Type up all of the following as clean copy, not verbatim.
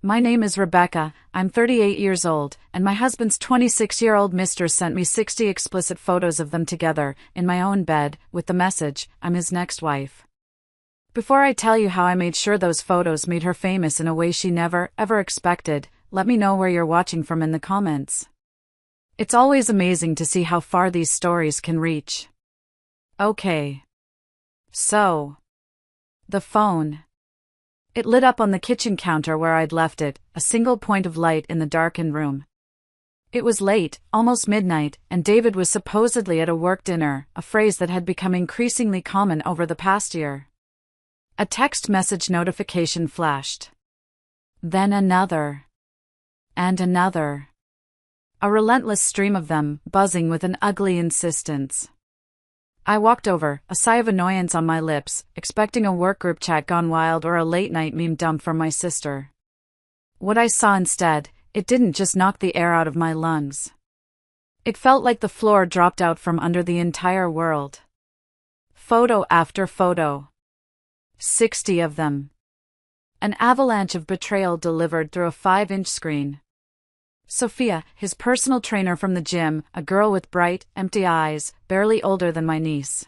My name is Rebecca, I'm 38 years old, and my husband's 26-year-old mistress sent me 60 explicit photos of them together, in my own bed, with the message, I'm his next wife. Before I tell you how I made sure those photos made her famous in a way she never, ever expected, let me know where you're watching from in the comments. It's always amazing to see how far these stories can reach. Okay. So. The phone. It lit up on the kitchen counter where I'd left it, a single point of light in the darkened room. It was late, almost midnight, and David was supposedly at a work dinner, a phrase that had become increasingly common over the past year. A text message notification flashed. Then another. And another. A relentless stream of them, buzzing with an ugly insistence. I walked over, a sigh of annoyance on my lips, expecting a work group chat gone wild or a late-night meme dump from my sister. What I saw instead, it didn't just knock the air out of my lungs. It felt like the floor dropped out from under the entire world. Photo after photo. 60 of them. An avalanche of betrayal delivered through a 5-inch screen. Sophia, his personal trainer from the gym, a girl with bright, empty eyes, barely older than my niece.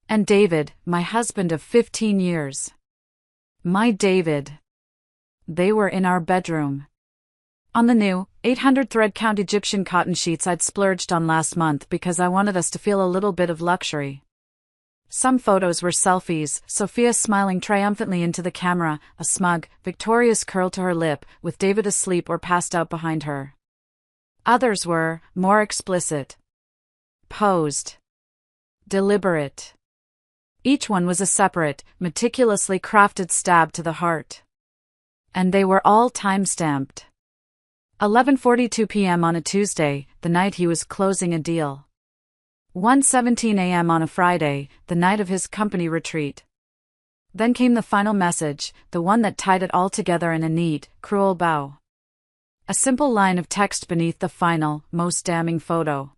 And David, my husband of 15 years. My David. They were in our bedroom. On the new, 800 thread count Egyptian cotton sheets I'd splurged on last month because I wanted us to feel a little bit of luxury. Some photos were selfies, Sophia smiling triumphantly into the camera, a smug, victorious curl to her lip, with David asleep or passed out behind her. Others were, more explicit. Posed. Deliberate. Each one was a separate, meticulously crafted stab to the heart. And they were all time-stamped. 11:42 p.m. on a Tuesday, the night he was closing a deal. 1:17 a.m. on a Friday, the night of his company retreat. Then came the final message, the one that tied it all together in a neat, cruel bow. A simple line of text beneath the final, most damning photo.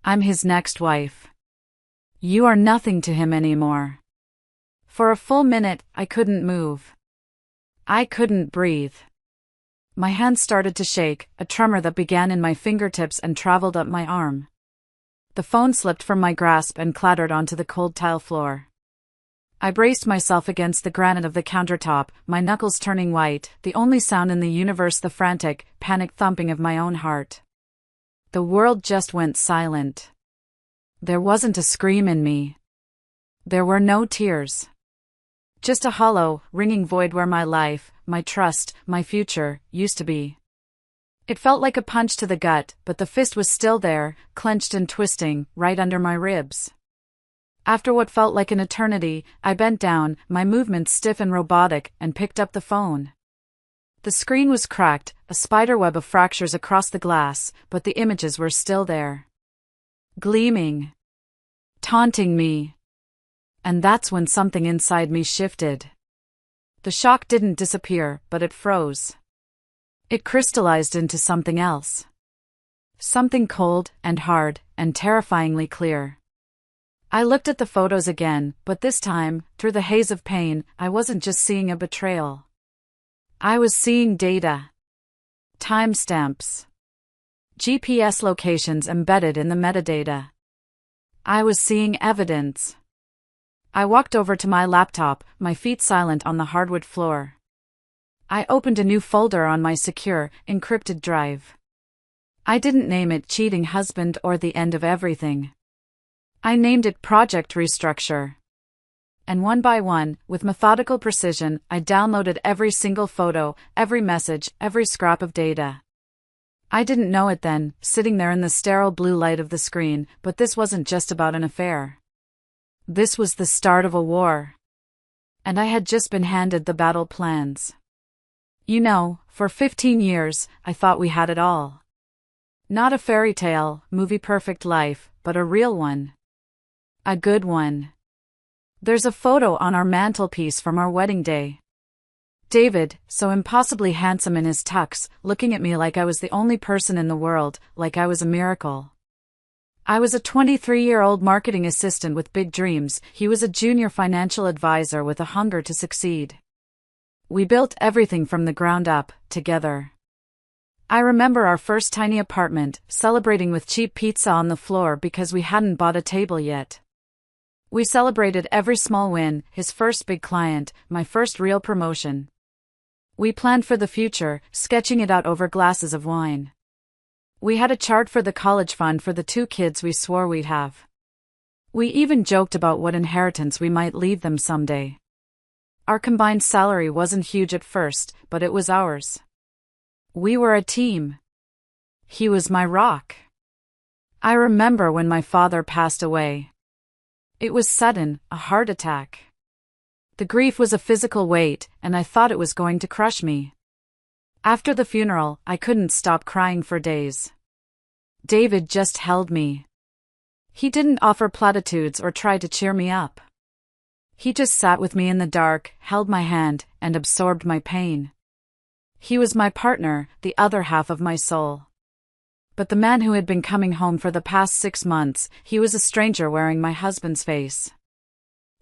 I'm his next wife. You are nothing to him anymore. For a full minute, I couldn't move. I couldn't breathe. My hands started to shake, a tremor that began in my fingertips and traveled up my arm. The phone slipped from my grasp and clattered onto the cold tile floor. I braced myself against the granite of the countertop, my knuckles turning white, the only sound in the universe the frantic, panic thumping of my own heart. The world just went silent. There wasn't a scream in me. There were no tears. Just a hollow, ringing void where my life, my trust, my future, used to be. It felt like a punch to the gut, but the fist was still there, clenched and twisting, right under my ribs. After what felt like an eternity, I bent down, my movements stiff and robotic, and picked up the phone. The screen was cracked, a spiderweb of fractures across the glass, but the images were still there. Gleaming. Taunting me. And that's when something inside me shifted. The shock didn't disappear, but it froze. It crystallized into something else. Something cold, and hard, and terrifyingly clear. I looked at the photos again, but this time, through the haze of pain, I wasn't just seeing a betrayal. I was seeing data. Timestamps. GPS locations embedded in the metadata. I was seeing evidence. I walked over to my laptop, my feet silent on the hardwood floor. I opened a new folder on my secure, encrypted drive. I didn't name it Cheating Husband or The End of Everything. I named it Project Restructure. And one by one, with methodical precision, I downloaded every single photo, every message, every scrap of data. I didn't know it then, sitting there in the sterile blue light of the screen, but this wasn't just about an affair. This was the start of a war. And I had just been handed the battle plans. You know, for 15 years, I thought we had it all. Not a fairy tale, movie-perfect life, but a real one. A good one. There's a photo on our mantelpiece from our wedding day. David, so impossibly handsome in his tux, looking at me like I was the only person in the world, like I was a miracle. I was a 23-year-old marketing assistant with big dreams, he was a junior financial advisor with a hunger to succeed. We built everything from the ground up, together. I remember our first tiny apartment, celebrating with cheap pizza on the floor because we hadn't bought a table yet. We celebrated every small win, his first big client, my first real promotion. We planned for the future, sketching it out over glasses of wine. We had a chart for the college fund for the 2 kids we swore we'd have. We even joked about what inheritance we might leave them someday. Our combined salary wasn't huge at first, but it was ours. We were a team. He was my rock. I remember when my father passed away. It was sudden, a heart attack. The grief was a physical weight, and I thought it was going to crush me. After the funeral, I couldn't stop crying for days. David just held me. He didn't offer platitudes or try to cheer me up. He just sat with me in the dark, held my hand, and absorbed my pain. He was my partner, the other half of my soul. But the man who had been coming home for the past 6 months, he was a stranger wearing my husband's face.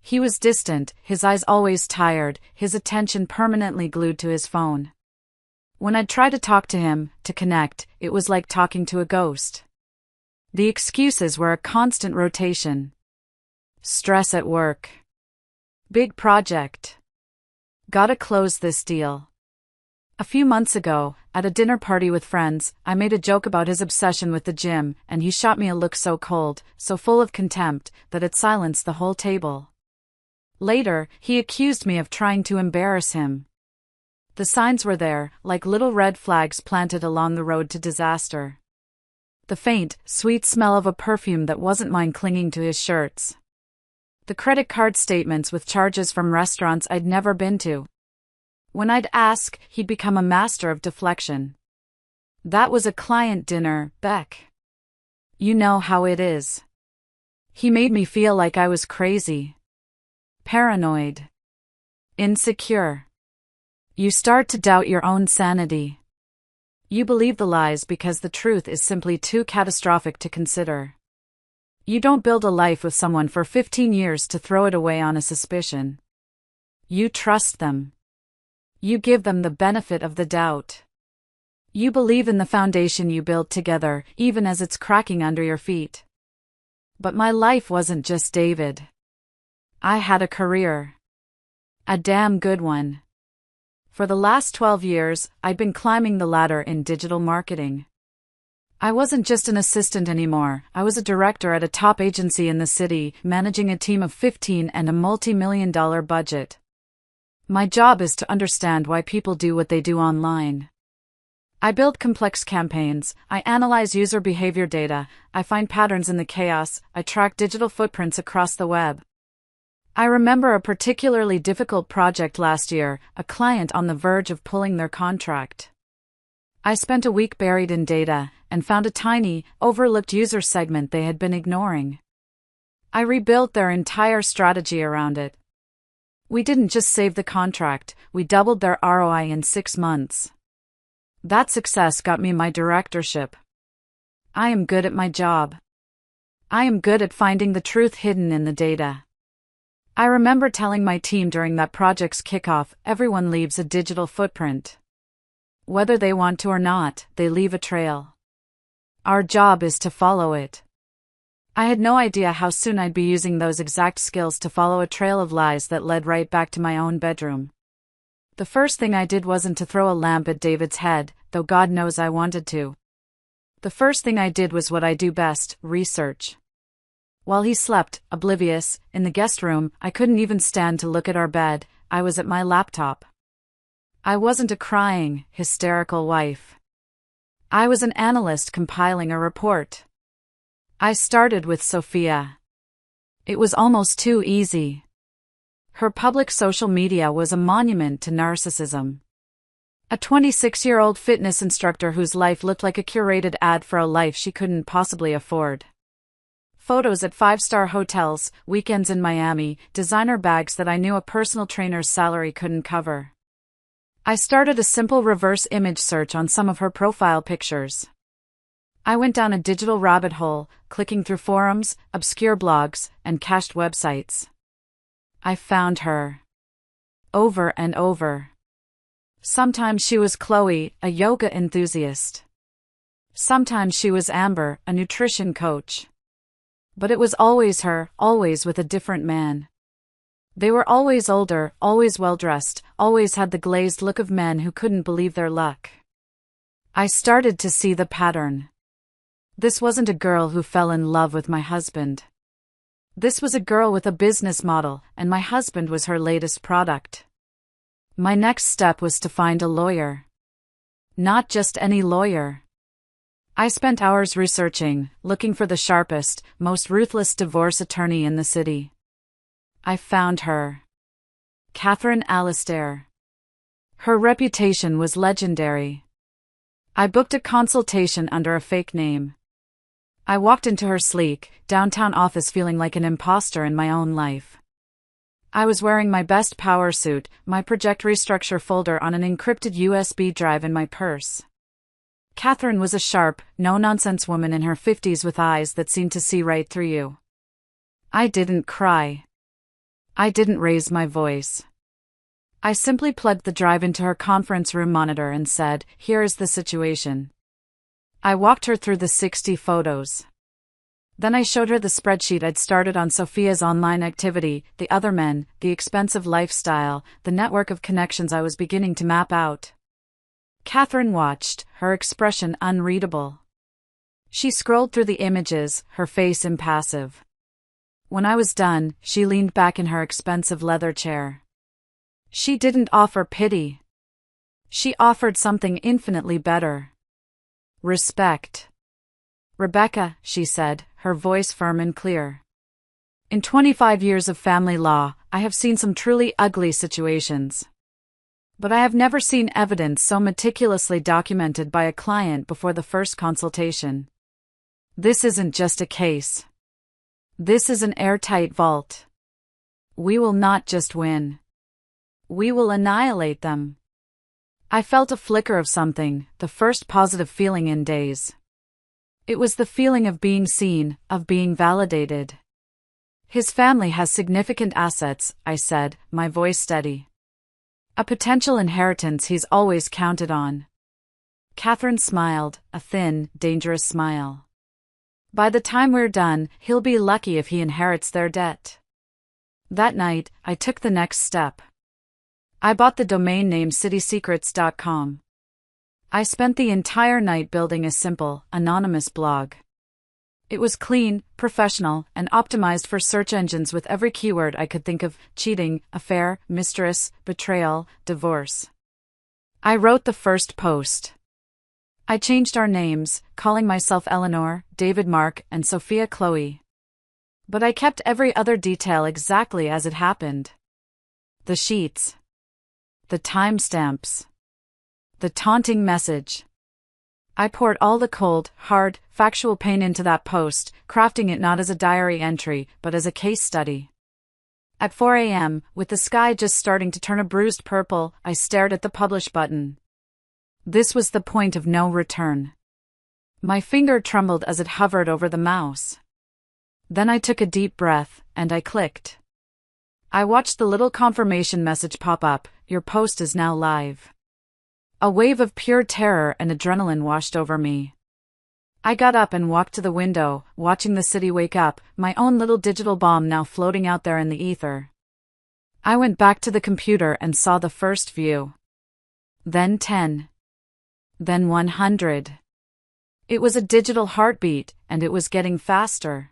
He was distant, his eyes always tired, his attention permanently glued to his phone. When I'd try to talk to him, to connect, it was like talking to a ghost. The excuses were a constant rotation. Stress at work. Big project. Gotta close this deal. A few months ago, at a dinner party with friends, I made a joke about his obsession with the gym, and he shot me a look so cold, so full of contempt, that it silenced the whole table. Later, he accused me of trying to embarrass him. The signs were there, like little red flags planted along the road to disaster. The faint, sweet smell of a perfume that wasn't mine clinging to his shirts. The credit card statements with charges from restaurants I'd never been to. When I'd ask, he'd become a master of deflection. That was a client dinner, Beck. You know how it is. He made me feel like I was crazy. Paranoid. Insecure. You start to doubt your own sanity. You believe the lies because the truth is simply too catastrophic to consider. You don't build a life with someone for 15 years to throw it away on a suspicion. You trust them. You give them the benefit of the doubt. You believe in the foundation you built together, even as it's cracking under your feet. But my life wasn't just David. I had a career. A damn good one. For the last 12 years, I'd been climbing the ladder in digital marketing. I wasn't just an assistant anymore, I was a director at a top agency in the city, managing a team of 15 and a multi-million-dollar budget. My job is to understand why people do what they do online. I build complex campaigns, I analyze user behavior data, I find patterns in the chaos, I track digital footprints across the web. I remember a particularly difficult project last year, a client on the verge of pulling their contract. I spent a week buried in data, and found a tiny, overlooked user segment they had been ignoring. I rebuilt their entire strategy around it. We didn't just save the contract, we doubled their ROI in 6 months. That success got me my directorship. I am good at my job. I am good at finding the truth hidden in the data. I remember telling my team during that project's kickoff, everyone leaves a digital footprint. Whether they want to or not, they leave a trail. Our job is to follow it. I had no idea how soon I'd be using those exact skills to follow a trail of lies that led right back to my own bedroom. The first thing I did wasn't to throw a lamp at David's head, though God knows I wanted to. The first thing I did was what I do best, research. While he slept, oblivious, in the guest room, I couldn't even stand to look at our bed, I was at my laptop. I wasn't a crying, hysterical wife. I was an analyst compiling a report. I started with Sophia. It was almost too easy. Her public social media was a monument to narcissism. A 26-year-old fitness instructor whose life looked like a curated ad for a life she couldn't possibly afford. Photos at 5-star hotels, weekends in Miami, designer bags that I knew a personal trainer's salary couldn't cover. I started a simple reverse image search on some of her profile pictures. I went down a digital rabbit hole, clicking through forums, obscure blogs, and cached websites. I found her. Over and over. Sometimes she was Chloe, a yoga enthusiast. Sometimes she was Amber, a nutrition coach. But it was always her, always with a different man. They were always older, always well-dressed, always had the glazed look of men who couldn't believe their luck. I started to see the pattern. This wasn't a girl who fell in love with my husband. This was a girl with a business model, and my husband was her latest product. My next step was to find a lawyer. Not just any lawyer. I spent hours researching, looking for the sharpest, most ruthless divorce attorney in the city. I found her. Catherine Alistair. Her reputation was legendary. I booked a consultation under a fake name. I walked into her sleek, downtown office feeling like an imposter in my own life. I was wearing my best power suit, my project restructure folder on an encrypted USB drive in my purse. Catherine was a sharp, no-nonsense woman in her 50s with eyes that seemed to see right through you. I didn't cry. I didn't raise my voice. I simply plugged the drive into her conference room monitor and said, "Here is the situation." I walked her through the 60 photos. Then I showed her the spreadsheet I'd started on Sophia's online activity, the other men, the expensive lifestyle, the network of connections I was beginning to map out. Catherine watched, her expression unreadable. She scrolled through the images, her face impassive. When I was done, she leaned back in her expensive leather chair. She didn't offer pity. She offered something infinitely better. Respect. "Rebecca," she said, her voice firm and clear. "In 25 years of family law, I have seen some truly ugly situations. But I have never seen evidence so meticulously documented by a client before the first consultation. This isn't just a case. This is an airtight vault. We will not just win. We will annihilate them." I felt a flicker of something, the first positive feeling in days. It was the feeling of being seen, of being validated. "His family has significant assets," I said, my voice steady. "A potential inheritance he's always counted on." Catherine smiled, a thin, dangerous smile. "By the time we're done, he'll be lucky if he inherits their debt." That night, I took the next step. I bought the domain name citysecrets.com. I spent the entire night building a simple, anonymous blog. It was clean, professional, and optimized for search engines with every keyword I could think of: cheating, affair, mistress, betrayal, divorce. I wrote the first post. I changed our names, calling myself Eleanor, David Mark, and Sophia Chloe. But I kept every other detail exactly as it happened. The sheets. The timestamps. The taunting message. I poured all the cold, hard, factual pain into that post, crafting it not as a diary entry, but as a case study. At 4 a.m., with the sky just starting to turn a bruised purple, I stared at the publish button. This was the point of no return. My finger trembled as it hovered over the mouse. Then I took a deep breath, and I clicked. I watched the little confirmation message pop up: "Your post is now live." A wave of pure terror and adrenaline washed over me. I got up and walked to the window, watching the city wake up, my own little digital bomb now floating out there in the ether. I went back to the computer and saw the first view. Then 10. Then 100. It was a digital heartbeat, and it was getting faster.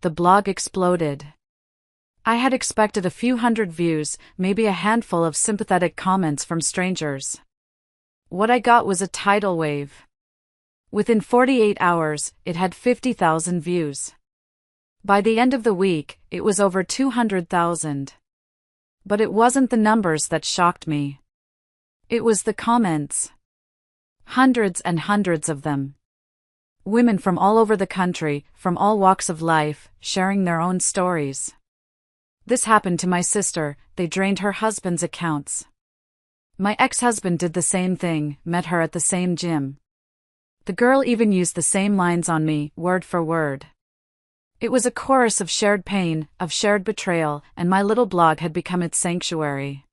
The blog exploded. I had expected a few hundred views, maybe a handful of sympathetic comments from strangers. What I got was a tidal wave. Within 48 hours, it had 50,000 views. By the end of the week, it was over 200,000. But it wasn't the numbers that shocked me. It was the comments. Hundreds and hundreds of them. Women from all over the country, from all walks of life, sharing their own stories. This happened to my sister, they drained her husband's accounts. My ex-husband did the same thing, met her at the same gym. The girl even used the same lines on me, word for word. It was a chorus of shared pain, of shared betrayal, and my little blog had become its sanctuary.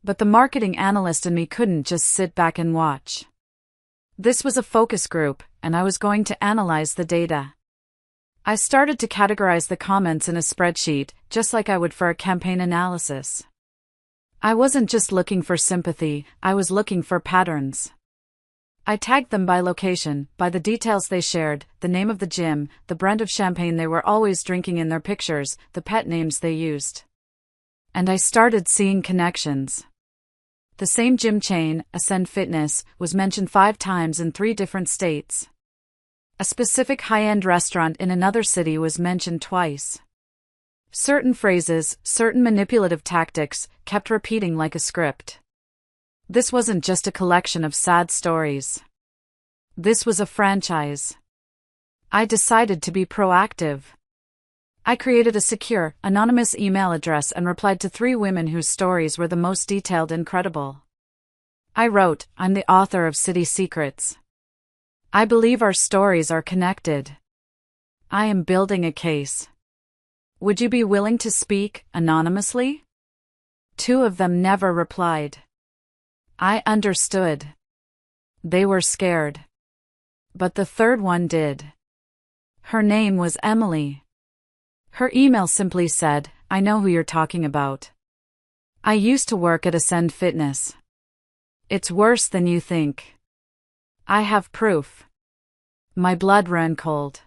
But the marketing analyst in me couldn't just sit back and watch. This was a focus group, and I was going to analyze the data. I started to categorize the comments in a spreadsheet, just like I would for a campaign analysis. I wasn't just looking for sympathy, I was looking for patterns. I tagged them by location, by the details they shared, the name of the gym, the brand of champagne they were always drinking in their pictures, the pet names they used. And I started seeing connections. The same gym chain, Ascend Fitness, was mentioned 5 times in 3 different states. A specific high-end restaurant in another city was mentioned twice. Certain phrases, certain manipulative tactics, kept repeating like a script. This wasn't just a collection of sad stories. This was a franchise. I decided to be proactive. I created a secure, anonymous email address and replied to 3 women whose stories were the most detailed and credible. I wrote, "I'm the author of City Secrets. I believe our stories are connected. I am building a case. Would you be willing to speak, anonymously?" 2 of them never replied. I understood. They were scared. But the 3rd one did. Her name was Emily. Her email simply said, "I know who you're talking about. I used to work at Ascend Fitness. It's worse than you think. I have proof." My blood ran cold.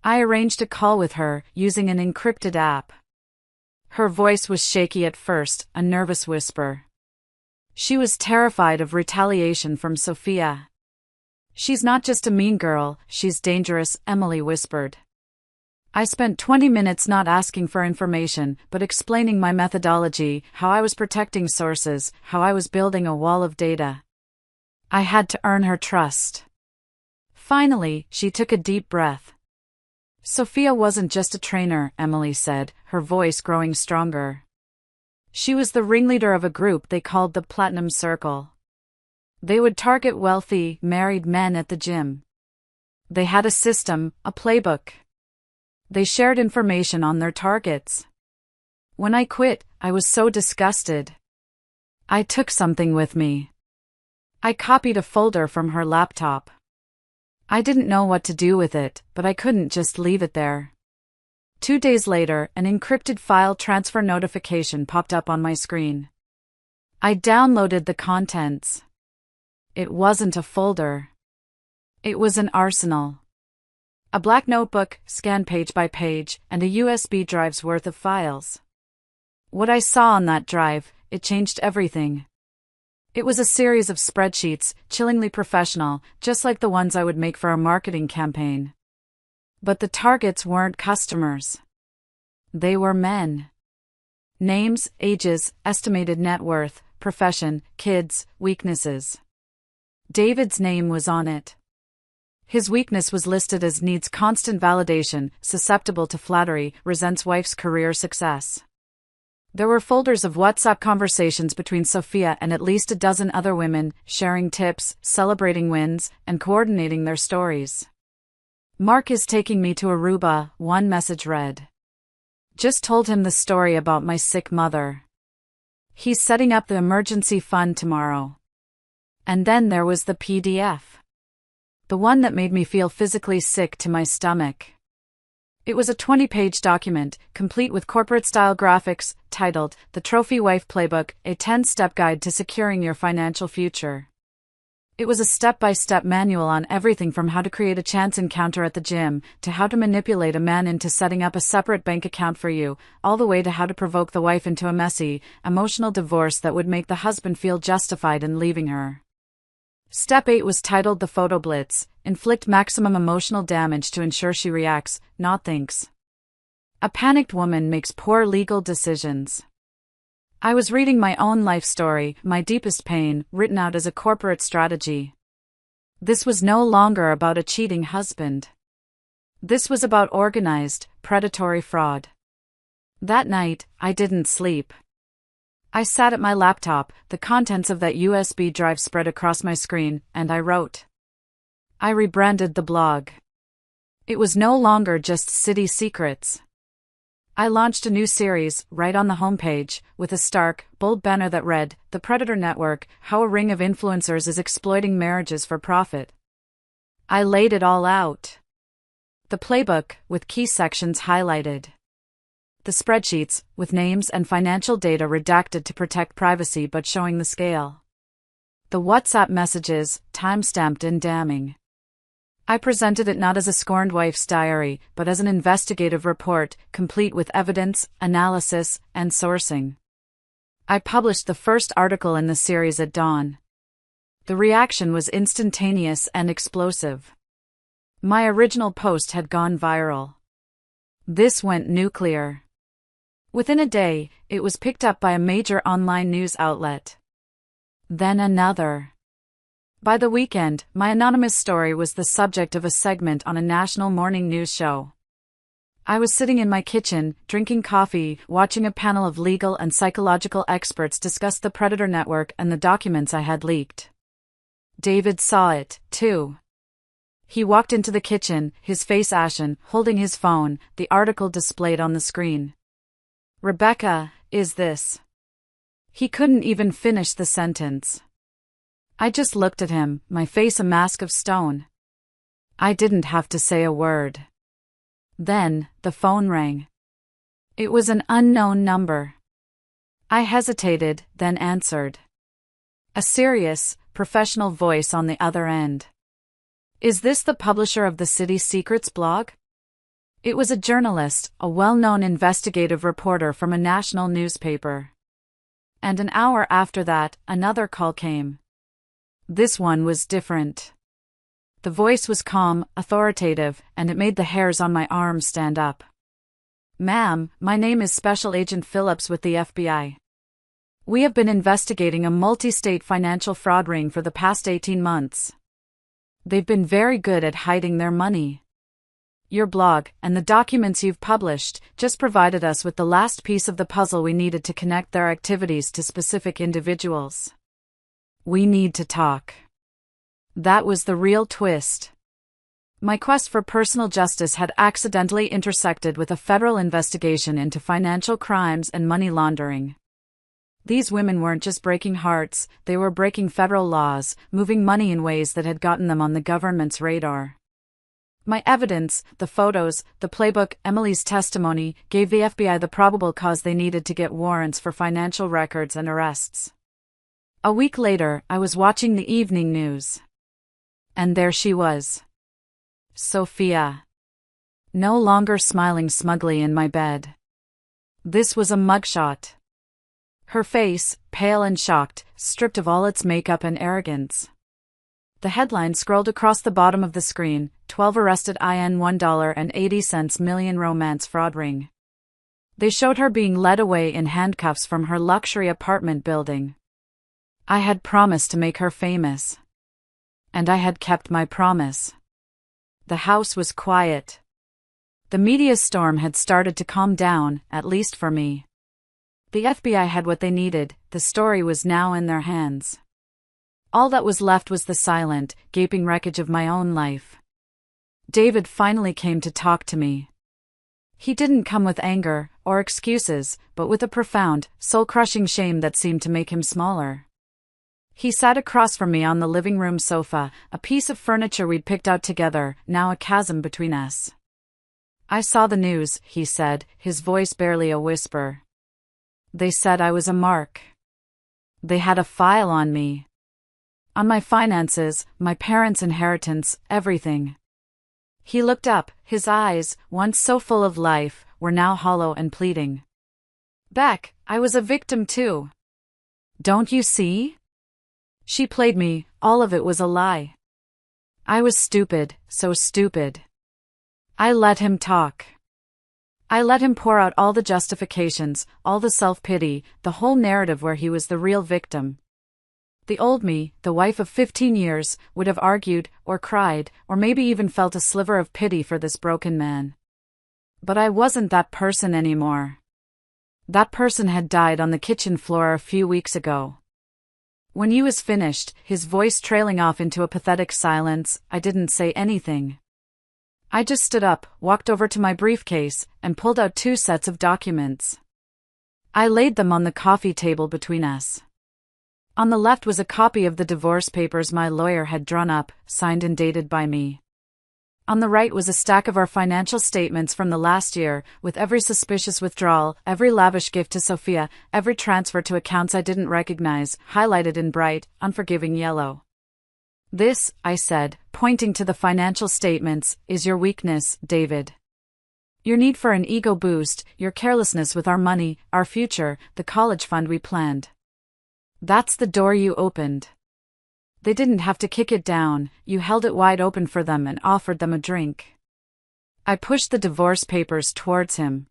I arranged a call with her, using an encrypted app. Her voice was shaky at first, a nervous whisper. She was terrified of retaliation from Sophia. "She's not just a mean girl, she's dangerous," Emily whispered. I spent 20 minutes not asking for information, but explaining my methodology, how I was protecting sources, how I was building a wall of data. I had to earn her trust. Finally, she took a deep breath. "Sophia wasn't just a trainer," Emily said, her voice growing stronger. "She was the ringleader of a group they called the Platinum Circle. They would target wealthy, married men at the gym. They had a system, a playbook. They shared information on their targets. When I quit, I was so disgusted. I took something with me. I copied a folder from her laptop. I didn't know what to do with it, but I couldn't just leave it there. 2 days later, an encrypted file transfer notification popped up on my screen. I downloaded the contents. It wasn't a folder. It was an arsenal. A black notebook, scanned page by page, and a USB drive's worth of files. What I saw on that drive, it changed everything. It was a series of spreadsheets, chillingly professional, just like the ones I would make for a marketing campaign. But the targets weren't customers. They were men. Names, ages, estimated net worth, profession, kids, weaknesses. David's name was on it. His weakness was listed as needs constant validation, susceptible to flattery, resents wife's career success. There were folders of WhatsApp conversations between Sophia and at least a dozen other women, sharing tips, celebrating wins, and coordinating their stories. "Mark is taking me to Aruba," one message read. "Just told him the story about my sick mother. He's setting up the emergency fund tomorrow." And then there was the PDF. The one that made me feel physically sick to my stomach. It was a 20-page document, complete with corporate-style graphics, titled, "The Trophy Wife Playbook, a 10-step guide to securing your financial future." It was a step-by-step manual on everything from how to create a chance encounter at the gym, to how to manipulate a man into setting up a separate bank account for you, all the way to how to provoke the wife into a messy, emotional divorce that would make the husband feel justified in leaving her. Step 8 was titled the Photo Blitz, inflict maximum emotional damage to ensure she reacts, not thinks. A panicked woman makes poor legal decisions. I was reading my own life story, my deepest pain, written out as a corporate strategy. This was no longer about a cheating husband. This was about organized, predatory fraud. That night, I didn't sleep. I sat at my laptop, the contents of that USB drive spread across my screen, and I wrote. I rebranded the blog. It was no longer just City Secrets. I launched a new series, right on the homepage, with a stark, bold banner that read, "The Predator Network, How a Ring of Influencers is Exploiting Marriages for Profit." I laid it all out. The playbook, with key sections highlighted. The spreadsheets, with names and financial data redacted to protect privacy but showing the scale. The WhatsApp messages, time-stamped and damning. I presented it not as a scorned wife's diary, but as an investigative report, complete with evidence, analysis, and sourcing. I published the first article in the series at dawn. The reaction was instantaneous and explosive. My original post had gone viral. This went nuclear. Within a day, it was picked up by a major online news outlet. Then another. By the weekend, my anonymous story was the subject of a segment on a national morning news show. I was sitting in my kitchen, drinking coffee, watching a panel of legal and psychological experts discuss the Predator Network and the documents I had leaked. David saw it, too. He walked into the kitchen, his face ashen, holding his phone, the article displayed on the screen. "Rebecca, is this?" He couldn't even finish the sentence. I just looked at him, my face a mask of stone. I didn't have to say a word. Then, the phone rang. It was an unknown number. I hesitated, then answered. A serious, professional voice on the other end. "Is this the publisher of the City Secrets blog?" It was a journalist, a well-known investigative reporter from a national newspaper. And an hour after that, another call came. This one was different. The voice was calm, authoritative, and it made the hairs on my arms stand up. "Ma'am, my name is Special Agent Phillips with the FBI. We have been investigating a multi-state financial fraud ring for the past 18 months. They've been very good at hiding their money. Your blog, and the documents you've published, just provided us with the last piece of the puzzle we needed to connect their activities to specific individuals. We need to talk." That was the real twist. My quest for personal justice had accidentally intersected with a federal investigation into financial crimes and money laundering. These women weren't just breaking hearts, they were breaking federal laws, moving money in ways that had gotten them on the government's radar. My evidence, the photos, the playbook, Emily's testimony, gave the FBI the probable cause they needed to get warrants for financial records and arrests. A week later, I was watching the evening news. And there she was. Sophia. No longer smiling smugly in my bed. This was a mugshot. Her face, pale and shocked, stripped of all its makeup and arrogance. The headline scrolled across the bottom of the screen, 12 arrested in $1.80 million romance fraud ring. They showed her being led away in handcuffs from her luxury apartment building. I had promised to make her famous. And I had kept my promise. The house was quiet. The media storm had started to calm down, at least for me. The FBI had what they needed, the story was now in their hands. All that was left was the silent, gaping wreckage of my own life. David finally came to talk to me. He didn't come with anger, or excuses, but with a profound, soul-crushing shame that seemed to make him smaller. He sat across from me on the living room sofa, a piece of furniture we'd picked out together, now a chasm between us. "I saw the news," he said, his voice barely a whisper. "They said I was a mark. They had a file on me. On my finances, my parents' inheritance, everything." He looked up, his eyes, once so full of life, were now hollow and pleading. "Beck, I was a victim too. Don't you see? She played me, all of it was a lie. I was stupid, so stupid. I let him talk. I let him pour out all the justifications, all the self-pity, the whole narrative where he was the real victim. The old me, the wife of 15 years, would have argued, or cried, or maybe even felt a sliver of pity for this broken man. But I wasn't that person anymore. That person had died on the kitchen floor a few weeks ago. When he was finished, his voice trailing off into a pathetic silence, I didn't say anything. I just stood up, walked over to my briefcase, and pulled out 2 sets of documents. I laid them on the coffee table between us. On the left was a copy of the divorce papers my lawyer had drawn up, signed and dated by me. On the right was a stack of our financial statements from the last year, with every suspicious withdrawal, every lavish gift to Sophia, every transfer to accounts I didn't recognize, highlighted in bright, unforgiving yellow. "This," I said, pointing to the financial statements, "is your weakness, David. Your need for an ego boost, your carelessness with our money, our future, the college fund we planned. That's the door you opened. They didn't have to kick it down, you held it wide open for them and offered them a drink." I pushed the divorce papers towards him.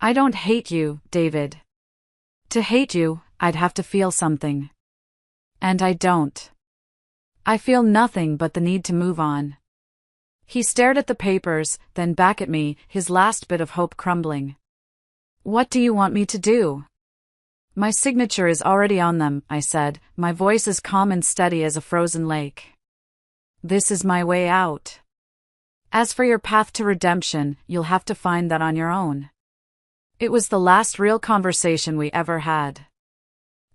"I don't hate you, David. To hate you, I'd have to feel something. And I don't. I feel nothing but the need to move on." He stared at the papers, then back at me, his last bit of hope crumbling. "What do you want me to do?" "My signature is already on them," I said, my voice as calm and steady as a frozen lake. "This is my way out. As for your path to redemption, you'll have to find that on your own." It was the last real conversation we ever had.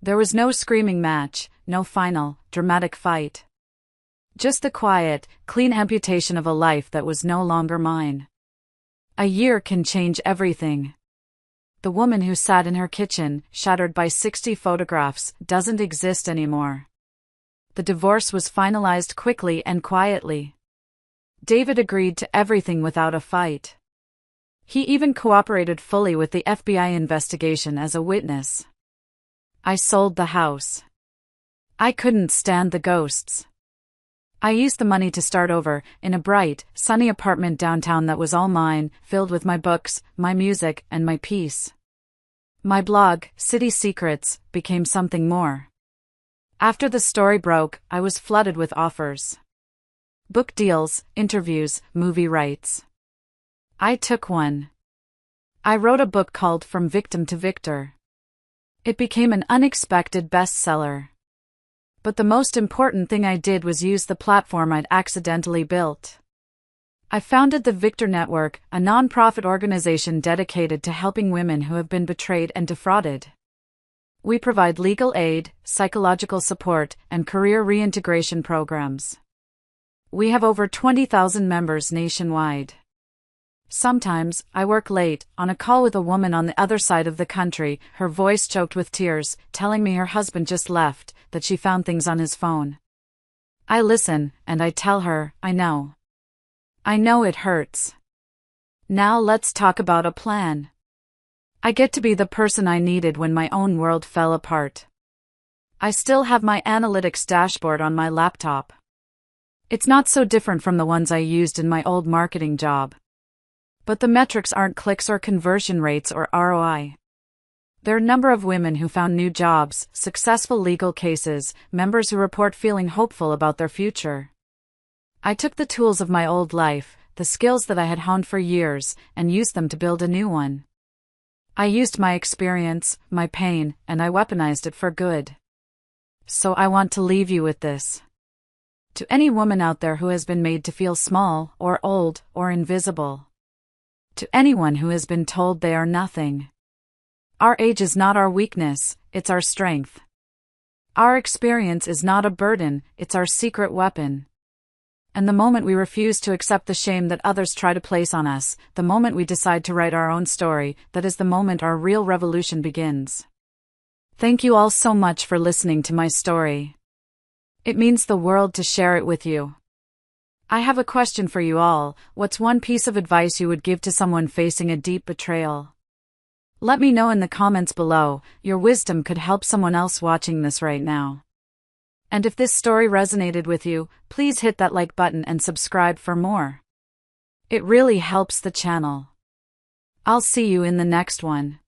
There was no screaming match, no final, dramatic fight. Just the quiet, clean amputation of a life that was no longer mine. A year can change everything. The woman who sat in her kitchen, shattered by 60 photographs, doesn't exist anymore. The divorce was finalized quickly and quietly. David agreed to everything without a fight. He even cooperated fully with the FBI investigation as a witness. I sold the house. I couldn't stand the ghosts. I used the money to start over, in a bright, sunny apartment downtown that was all mine, filled with my books, my music, and my peace. My blog, City Secrets, became something more. After the story broke, I was flooded with offers. Book deals, interviews, movie rights. I took one. I wrote a book called From Victim to Victor. It became an unexpected bestseller. But the most important thing I did was use the platform I'd accidentally built. I founded the Victor Network, a non-profit organization dedicated to helping women who have been betrayed and defrauded. We provide legal aid, psychological support, and career reintegration programs. We have over 20,000 members nationwide. Sometimes, I work late, on a call with a woman on the other side of the country, her voice choked with tears, telling me her husband just left, that she found things on his phone. I listen, and I tell her, I know. I know it hurts. Now let's talk about a plan. I get to be the person I needed when my own world fell apart. I still have my analytics dashboard on my laptop. It's not so different from the ones I used in my old marketing job. But the metrics aren't clicks or conversion rates or ROI. There are a number of women who found new jobs, successful legal cases, members who report feeling hopeful about their future. I took the tools of my old life, the skills that I had honed for years, and used them to build a new one. I used my experience, my pain, and I weaponized it for good. So I want to leave you with this. To any woman out there who has been made to feel small, or old, or invisible. To anyone who has been told they are nothing. Our age is not our weakness, it's our strength. Our experience is not a burden, it's our secret weapon. And the moment we refuse to accept the shame that others try to place on us, the moment we decide to write our own story, that is the moment our real revolution begins. Thank you all so much for listening to my story. It means the world to share it with you. I have a question for you all. What's one piece of advice you would give to someone facing a deep betrayal? Let me know in the comments below. Your wisdom could help someone else watching this right now. And if this story resonated with you, please hit that like button and subscribe for more. It really helps the channel. I'll see you in the next one.